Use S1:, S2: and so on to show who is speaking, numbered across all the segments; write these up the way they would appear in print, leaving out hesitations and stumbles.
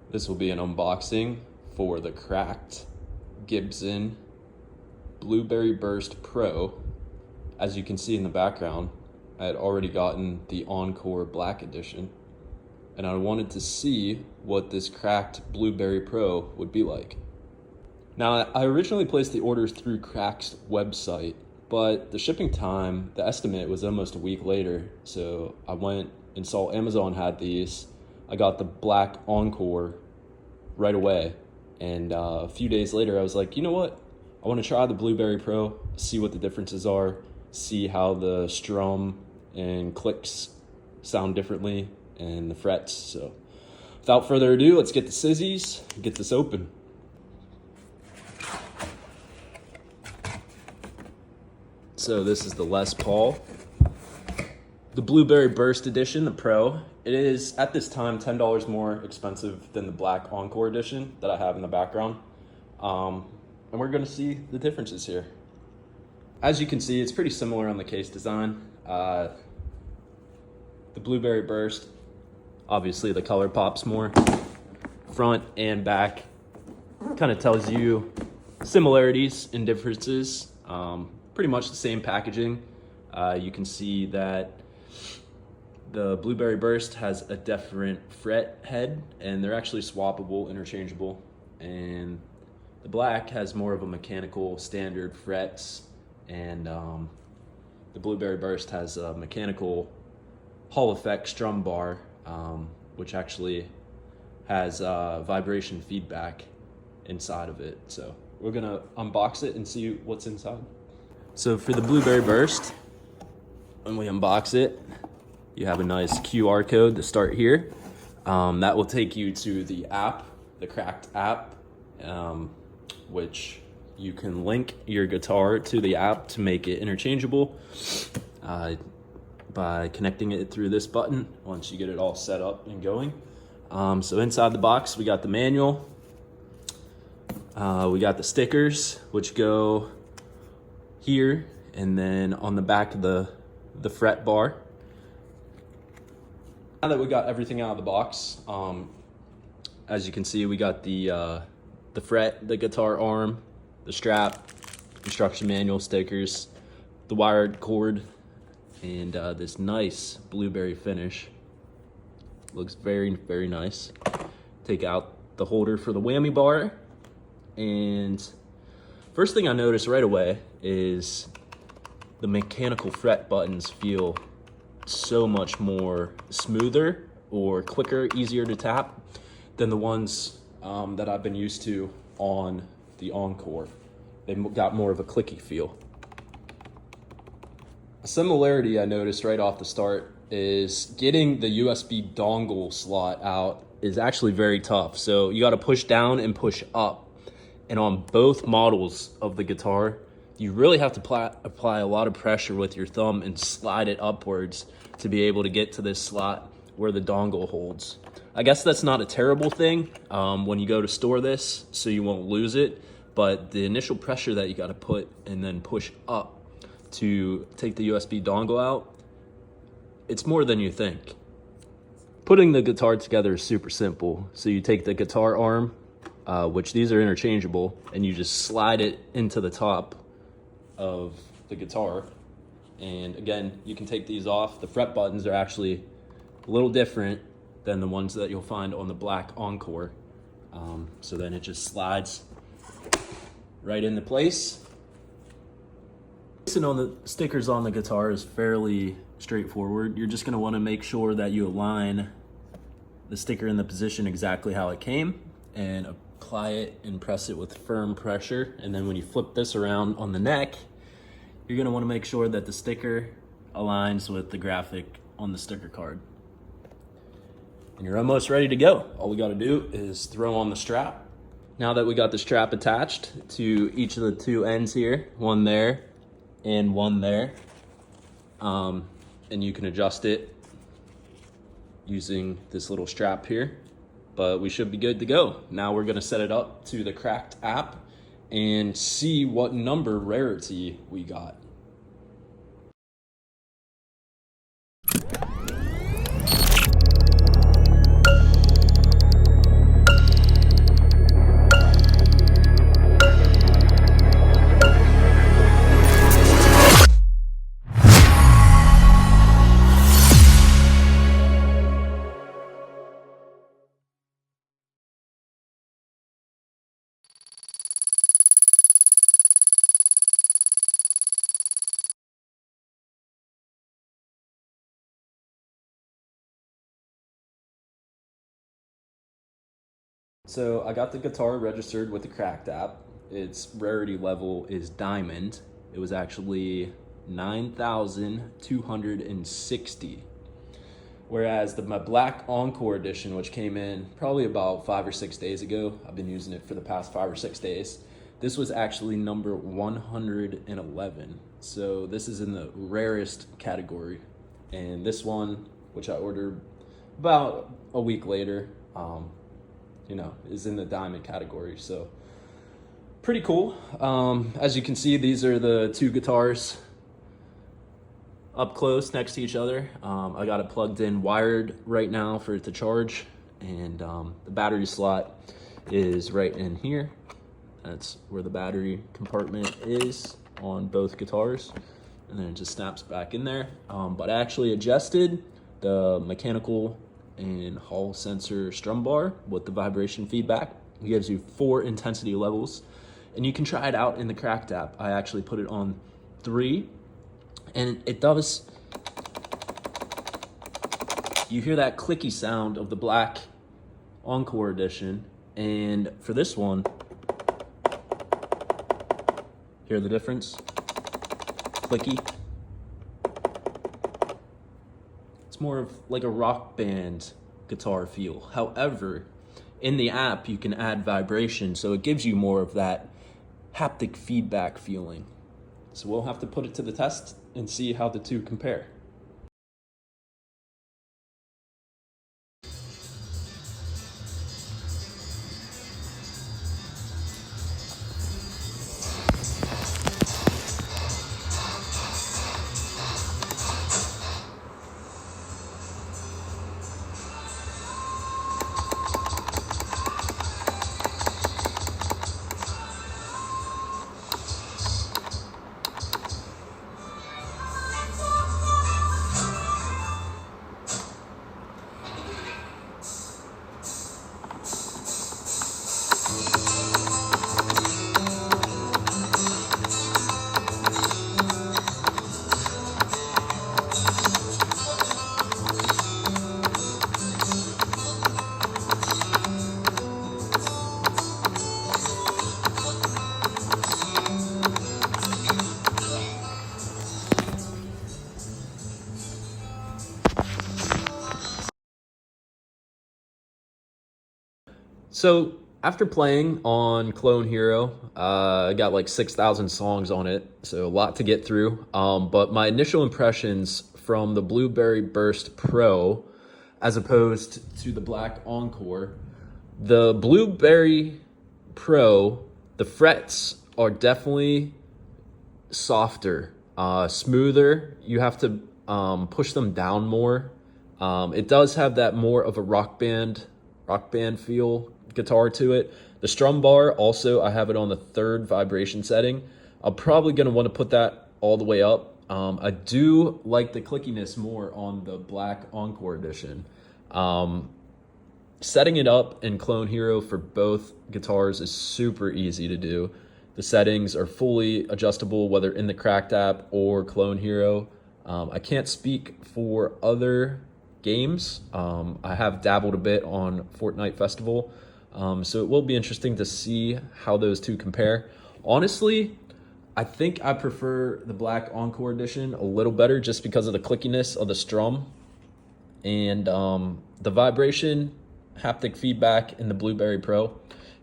S1: This will be an unboxing for the cracked Gibson Blueberry Burst Pro. As you can see in the background, I had already gotten the Encore Black Edition, and I wanted to see what this cracked Blueberry Pro would be like. Now, I originally placed the orders through Crack's website, but the shipping time, the estimate was almost a week later, so I went and saw Amazon had these. I got the black Encore right away, and a few days later I was like, you know what? I want to try the Blueberry Pro, see what the differences are, see how the strum and clicks sound differently and the frets. So without further ado, let's get the scissors, get this open. So this is the Les Paul, the Blueberry Burst Edition, the Pro. It is, at this time, $10 more expensive than the black Encore Edition that I have in the background. And we're gonna see the differences here. As you can see, it's pretty similar on the case design. The Blueberry Burst, obviously the color pops more. Front and back kind of tells you similarities and differences. Pretty much the same packaging. You can see that the Blueberry Burst has a different fret head, and they're actually swappable, interchangeable. And the black has more of a mechanical standard frets, and the Blueberry Burst has a mechanical Hall effect strum bar, which actually has vibration feedback inside of it. So we're gonna unbox it and see what's inside. So for the Blueberry Burst, when we unbox it, you have a nice QR code to start here. That will take you to the app, the Cracked app, which you can link your guitar to the app to make it interchangeable by connecting it through this button once you get it all set up and going. So inside the box, we got the manual. We got the stickers, which go here, and then on the back of the fret bar. Now that we got everything out of the box, as you can see, we got the fret, the guitar arm, the strap, instruction manual, stickers, the wired cord, and this nice blueberry finish. Looks very, very nice. Take out the holder for the whammy bar, and first thing I noticed right away is the mechanical fret buttons feel so much more smoother or quicker, easier to tap than the ones that I've been used to on the Encore. They've got more of a clicky feel. A similarity I noticed right off the start is getting the USB dongle slot out is actually very tough. So you got to push down and push up. And on both models of the guitar, you really have to apply a lot of pressure with your thumb and slide it upwards to be able to get to this slot where the dongle holds. I guess that's not a terrible thing when you go to store this, so you won't lose it, but the initial pressure that you got to put and then push up to take the USB dongle out, it's more than you think. Putting the guitar together is super simple. So you take the guitar arm, which these are interchangeable, and you just slide it into the top of the guitar. And again, you can take these off. The fret buttons are actually a little different than the ones that you'll find on the black Encore. So then it just slides right into place. Placing on the stickers on the guitar is fairly straightforward. You're just gonna wanna make sure that you align the sticker in the position exactly how it came and apply it and press it with firm pressure. And then when you flip this around on the neck, you're gonna wanna make sure that the sticker aligns with the graphic on the sticker card. And you're almost ready to go. All we gotta do is throw on the strap. Now that we got the strap attached to each of the two ends here, one there and one there, and you can adjust it using this little strap here, but we should be good to go. Now we're gonna set it up to the Cracked app and see what number Rarity we got. So I got the guitar registered with the CRKD app. Its rarity level is diamond. It was actually 9,260. Whereas my black Encore Edition, which came in probably about 5 or 6 days ago, I've been using it for the past 5 or 6 days, this was actually number 111. So this is in the rarest category. And this one, which I ordered about a week later, is in the diamond category. So pretty cool. As you can see, these are the two guitars up close next to each other. I got it plugged in wired right now for it to charge, and the battery slot is right in here. That's where the battery compartment is on both guitars, and then it just snaps back in there. But I actually adjusted the mechanical and hall sensor strum bar with the vibration feedback. It gives you 4 intensity levels, and you can try it out in the CRKD app. I actually put it on 3, and it does, you hear that clicky sound of the black Encore Edition, and for this one, hear the difference? Clicky. It's more of like a rock band guitar feel. However, in the app, you can add vibration, so it gives you more of that haptic feedback feeling. So we'll have to put it to the test and see how the two compare. So after playing on Clone Hero, I got like 6,000 songs on it, so a lot to get through. But my initial impressions from the Blueberry Burst Pro, as opposed to the Black Encore, the Blueberry Pro, the frets are definitely softer, smoother. You have to push them down more. It does have that more of a rock band feel guitar to it. The strum bar also, I have it on the 3rd vibration setting. I'm probably going to want to put that all the way up. I do like the clickiness more on the Black Encore Edition. Setting it up in Clone Hero for both guitars is super easy to do. The settings are fully adjustable, whether in the CRKD app or Clone Hero. I can't speak for other games. I have dabbled a bit on Fortnite Festival, so it will be interesting to see how those two compare. Honestly, I think I prefer the Black Encore Edition a little better just because of the clickiness of the strum and the vibration haptic feedback in the Blueberry Pro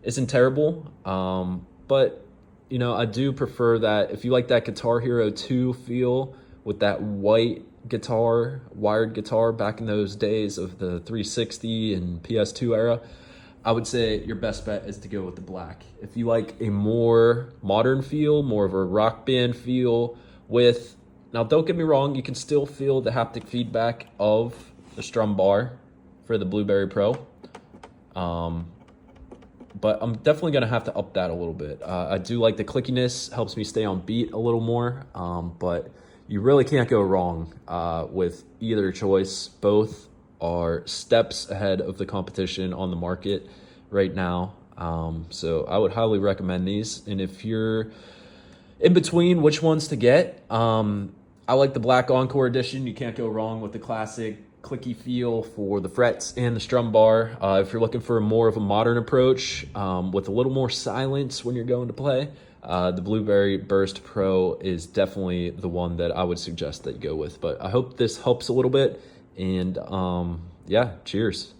S1: isn't terrible, but I do prefer that. If you like that Guitar Hero 2 feel with that white guitar, wired guitar back in those days of the 360 and PS2 era, I would say your best bet is to go with the black. If you like a more modern feel, more of a rock band feel now don't get me wrong, you can still feel the haptic feedback of the strum bar for the Blueberry Pro. But I'm definitely gonna have to up that a little bit. I do like the clickiness, helps me stay on beat a little more, but you really can't go wrong with either choice. Both are steps ahead of the competition on the market right now. So I would highly recommend these. And if you're in between which ones to get, I like the Black Encore Edition. You can't go wrong with the classic clicky feel for the frets and the strum bar. If you're looking for more of a modern approach with a little more silence when you're going to play, the Blueberry Burst Pro is definitely the one that I would suggest that you go with. But I hope this helps a little bit, and yeah, cheers.